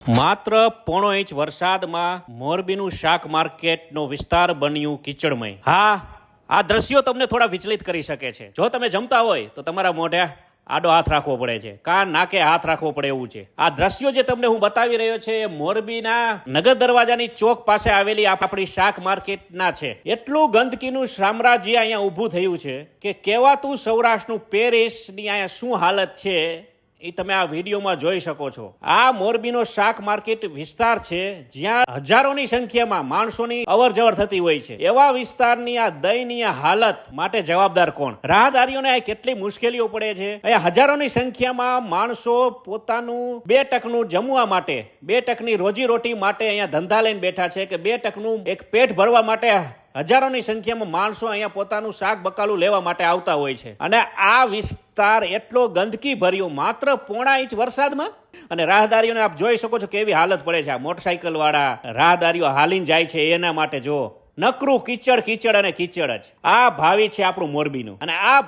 માત્ર પોણો ઇંચ વરસાદમાં મોરબીનું શાક માર્કેટનો વિસ્તાર બન્યું કીચડમય. હા, આ દ્રશ્યો તમને થોડા વિચલિત કરી શકે છે. જો તમે જમતા હોય તો તમારા મોઢે આડો હાથ રાખવો પડે છે, કાન નાકે હાથ રાખવો પડે એવું છે. આ દ્રશ્યો જે તમને હું બતાવી રહ્યો છે એ મોરબીના નગર દરવાજાની ચોક પાસે આવેલી આપણી શાક માર્કેટના છે. એટલું ગંદકીનું સામ્રાજ્ય અહીંયા ઊભું થયું છે કે કહેવાતું સૌરાષ્ટ્રનું પેરિસની અહીંયા શું હાલત છે એ તમે આ વિડીયોમાં જોઈ શકો છો. આ મોરબીનો શાક માર્કેટ વિસ્તાર છે જ્યાં હજારોની સંખ્યામાં માણસોની અવર જવર થતી હોય છે. એવા વિસ્તારની આ દયનીય હાલત માટે જવાબદાર કોણ? રાહદારીઓને આ કેટલી મુશ્કેલીઓ પડે છે. અહીંયા હજારોની સંખ્યામાં માણસો પોતાનું 2 ટકનું જમવા માટે, 2 ટકની રોજીરોટી માટે અહીંયા ધંધા લઈને બેઠા છે કે 2 ટકનું એક પેટ ભરવા માટે હજારોની સંખ્યામાં માણસો અહીંયા પોતાનું શાક બકાલું લેવા માટે આવતા હોય છે. અને આ વિસ્તાર એટલો ગંદકી ભર્યો માત્ર પોણા ઇંચ વરસાદમાં. અને રાહદારીઓને આપ જોઈ શકો છો કેવી હાલત પડે છે. આ મોટરસાઇકલ વાળા રાહદારીઓ હાલીને જાય છે એના માટે જો નકરું કીચડ કીચડ અને કીચડ જ. આ ભાવિ છે આપણું મોરબીનું. અને આ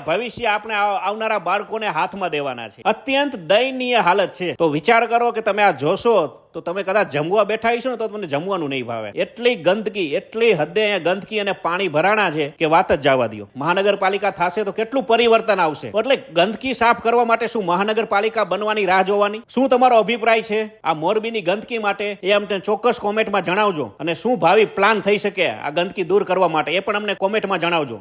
ભવિષ્ય આપણે આવનારા બાળકોને હાથમાં દેવાના છે. અત્યંત દયનીય હાલત છે. તો વિચાર કરો કે તમે આ જોશો તો તમે કદાચ જમવા બેઠા હશો ને તો તમને જમવાનું નહીં ભાવે. એટલી ગંદકી, એટલી હદે ગંદકી અને પાણી ભરાણા છે કે વાત જ જવા દો. મહાનગરપાલિકા થશે તો કેટલું પરિવર્તન આવશે. એટલે ગંદકી સાફ કરવા માટે શું મહાનગરપાલિકા બનવાની રાહ જોવાની? શું તમારો અભિપ્રાય છે આ મોરબીની ગંદકી માટે? એ અમને ચોક્કસ કોમેન્ટમાં જણાવજો. અને શું ભાવિ પ્લાન થઈ શકે આ ગંદકી દૂર કરવા માટે એ પણ અમને કોમેન્ટમાં જણાવજો.